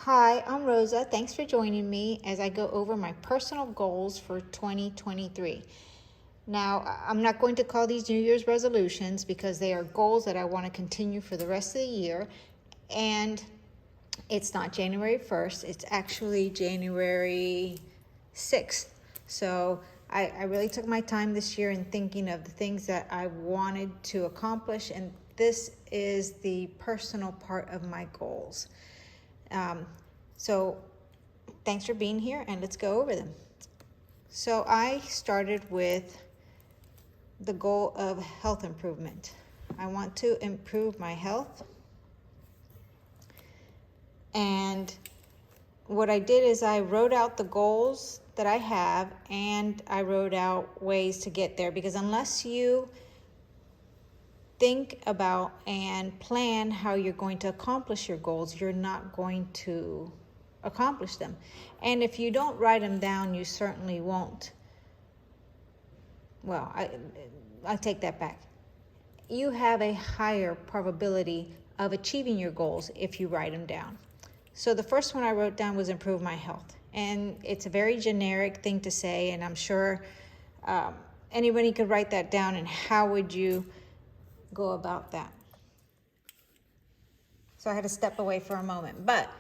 Hi, I'm Rosa. Thanks for joining me as I go over my personal goals for 2023. Now, I'm not going to call these New Year's resolutions because they are goals that I want to continue for the rest of the year. And it's not January 1st, it's actually January 6th. So I really took my time this year in thinking of the things that I wanted to accomplish, and this is the personal part of my goals. So thanks for being here, and let's go over them. So I started with the goal of health improvement. I want to improve my health. And what I did is I wrote out the goals that I have, and I wrote out ways to get there, because unless you think about and plan how you're going to accomplish your goals, you're not going to accomplish them. And if you don't write them down, you certainly won't. Well, I take that back. You have a higher probability of achieving your goals if you write them down. So the first one I wrote down was improve my health. And it's a very generic thing to say, and I'm sure anybody could write that down. And how would you go about that? So I had to step away for a moment. But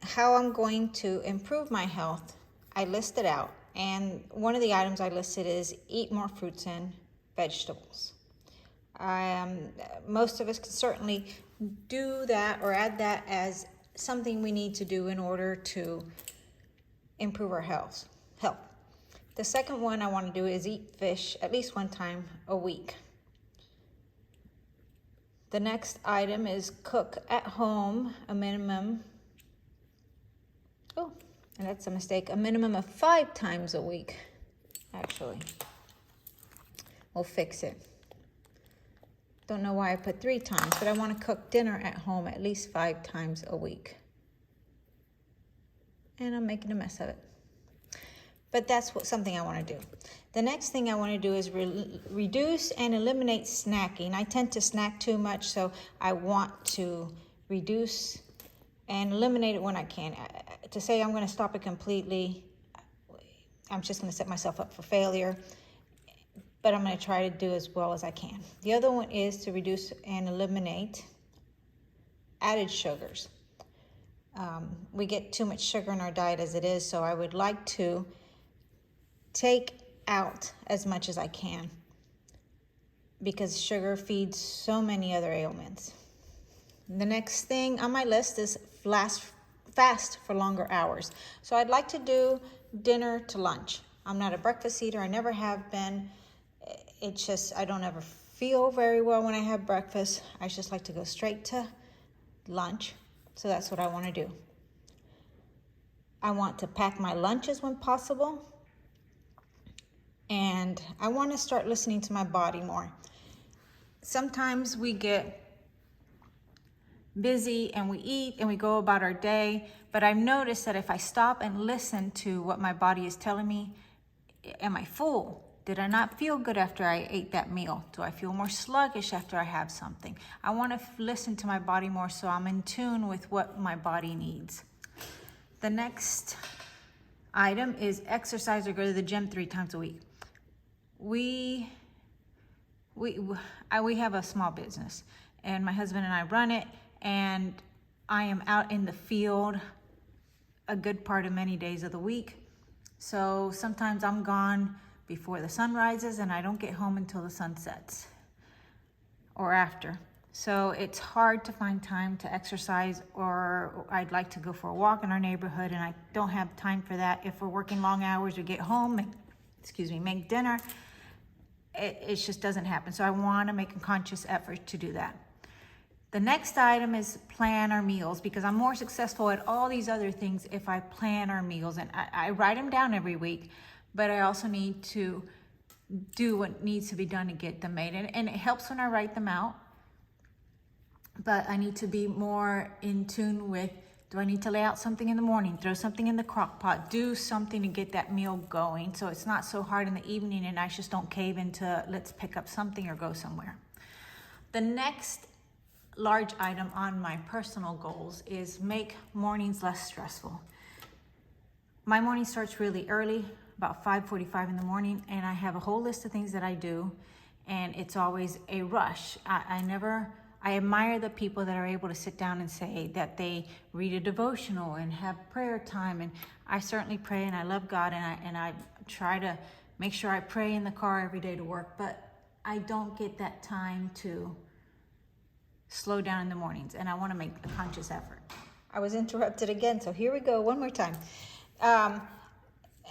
how I'm going to improve my health, I listed out. And one of the items I listed is eat more fruits and vegetables. Most of us can certainly do that or add that as something we need to do in order to improve our health. The second one I want to do is eat fish at least one time a week. The next item is cook at home a minimum, and that's a mistake, a minimum of 5 times a week, actually. We'll fix it. Don't know why I put 3 times, but I want to cook dinner at home at least 5 times a week. And I'm making a mess of it. But that's something I want to do. The next thing I want to do is reduce and eliminate snacking. I tend to snack too much, so I want to reduce and eliminate it when I can. To say I'm going to stop it completely, I'm just going to set myself up for failure. But I'm going to try to do as well as I can. The other one is to reduce and eliminate added sugars. We get too much sugar in our diet as it is, so I would like to take out as much as I can, because sugar feeds so many other ailments. The next thing on my list is fast for longer hours. So I'd like to do dinner to lunch. I'm not a breakfast eater. I never have been. It's just I don't ever feel very well when I have breakfast. I just like to go straight to lunch. So that's what I want to do. I want to pack my lunches when possible. And I want to start listening to my body more. Sometimes we get busy and we eat and we go about our day, but I've noticed that if I stop and listen to what my body is telling me, am I full? Did I not feel good after I ate that meal? Do I feel more sluggish after I have something? I want to listen to my body more so I'm in tune with what my body needs. The next item is exercise or go to the gym 3 times a week. We have a small business, and my husband and I run it, and I am out in the field a good part of many days of the week. So sometimes I'm gone before the sun rises, and I don't get home until the sun sets or after. So it's hard to find time to exercise, or I'd like to go for a walk in our neighborhood, and I don't have time for that. If we're working long hours, we get home, make dinner. It just doesn't happen. So I want to make a conscious effort to do that. The next item is plan our meals, because I'm more successful at all these other things if I plan our meals. And I write them down every week, but I also need to do what needs to be done to get them made. And it helps when I write them out, but I need to be more in tune with, do I need to lay out something in the morning, throw something in the crock pot, do something to get that meal going so it's not so hard in the evening and I just don't cave into let's pick up something or go somewhere. The next large item on my personal goals is make mornings less stressful. My morning starts really early, about 5:45 in the morning, and I have a whole list of things that I do, and it's always a rush. I admire the people that are able to sit down and say that they read a devotional and have prayer time, and I certainly pray and I love God, and I try to make sure I pray in the car every day to work, but I don't get that time to slow down in the mornings, and I want to make a conscious effort. I was interrupted again, so here we go one more time.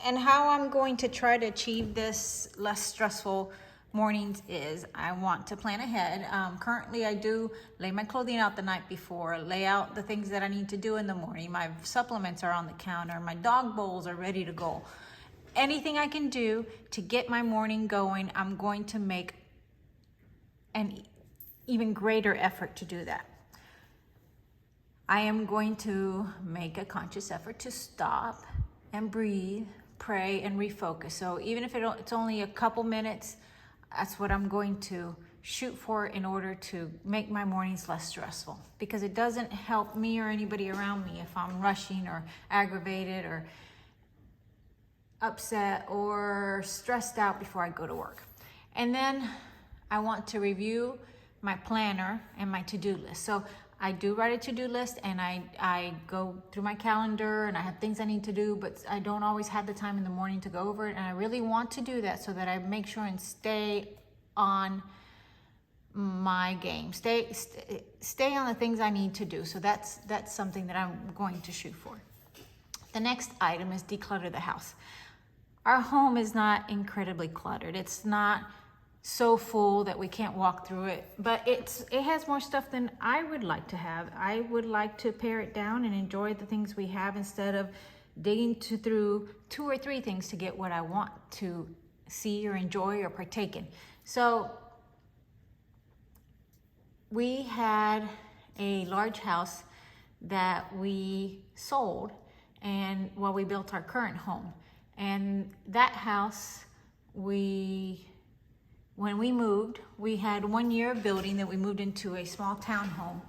And how I'm going to try to achieve this less stressful mornings is I want to plan ahead. Currently I do lay my clothing out the night before, lay out the things that I need to do in the morning. My supplements are on the counter, my dog bowls are ready to go. Anything I can do to get my morning going, I'm going to make an even greater effort to do that. I am going to make a conscious effort to stop and breathe, pray, and refocus. So even if it's only a couple minutes, that's what I'm going to shoot for in order to make my mornings less stressful, because it doesn't help me or anybody around me if I'm rushing or aggravated or upset or stressed out before I go to work. And then I want to review my planner and my to-do list. So I do write a to-do list, and I go through my calendar and I have things I need to do, but I don't always have the time in the morning to go over it. And I really want to do that so that I make sure and stay on my game, stay on the things I need to do. So that's something that I'm going to shoot for. The next item is declutter the house. Our home is not incredibly cluttered. It's not so full that we can't walk through it, but it has more stuff than I would like to have. I would like to pare it down and enjoy the things we have instead of digging through 2 or 3 things to get what I want to see or enjoy or partake in. So we had a large house that we sold and while we built our current home. And that house, when we moved, we had 1 year of building that we moved into a small townhome,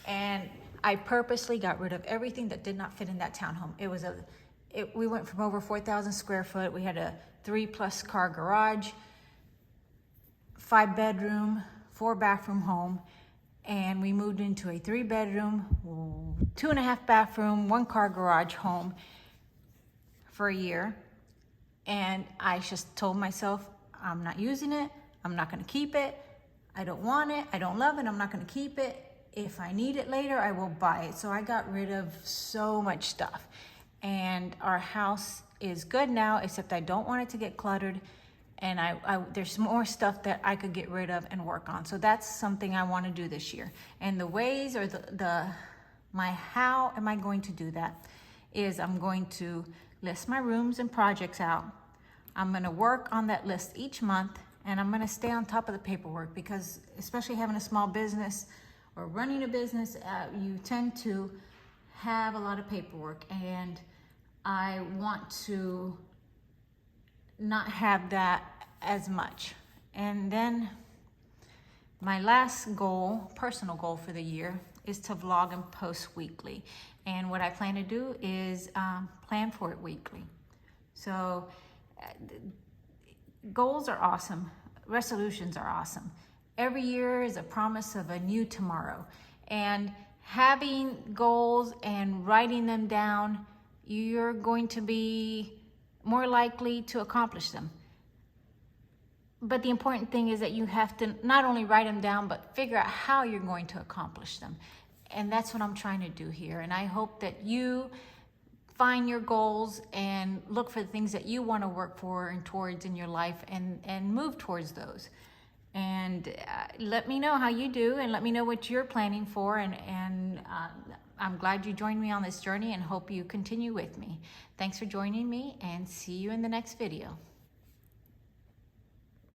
and I purposely got rid of everything that did not fit in that townhome. We went from over 4,000 square foot. We had a 3+ car garage, 5 bedroom, 4 bathroom home, and we moved into a 3 bedroom, 2.5 bathroom, 1 car garage home for a year. And I just told myself, I'm not using it. I'm not going to keep it. I don't want it. I don't love it. I'm not going to keep it. If I need it later, I will buy it. So I got rid of so much stuff. And our house is good now, except I don't want it to get cluttered. And there's more stuff that I could get rid of and work on. So that's something I want to do this year. And the ways or how am I going to do that is I'm going to list my rooms and projects out. I'm going to work on that list each month, and I'm going to stay on top of the paperwork, because especially having a small business or running a business, you tend to have a lot of paperwork, and I want to not have that as much. And then my last goal, personal goal for the year, is to vlog and post weekly. And what I plan to do is plan for it weekly. So goals are awesome. Resolutions are awesome. Every year is a promise of a new tomorrow. And having goals and writing them down, you're going to be more likely to accomplish them. But the important thing is that you have to not only write them down, but figure out how you're going to accomplish them. And that's what I'm trying to do here. And I hope that you find your goals and look for the things that you want to work for and towards in your life, and move towards those. And let me know how you do, and let me know what you're planning for. And I'm glad you joined me on this journey, and hope you continue with me. Thanks for joining me, and see you in the next video.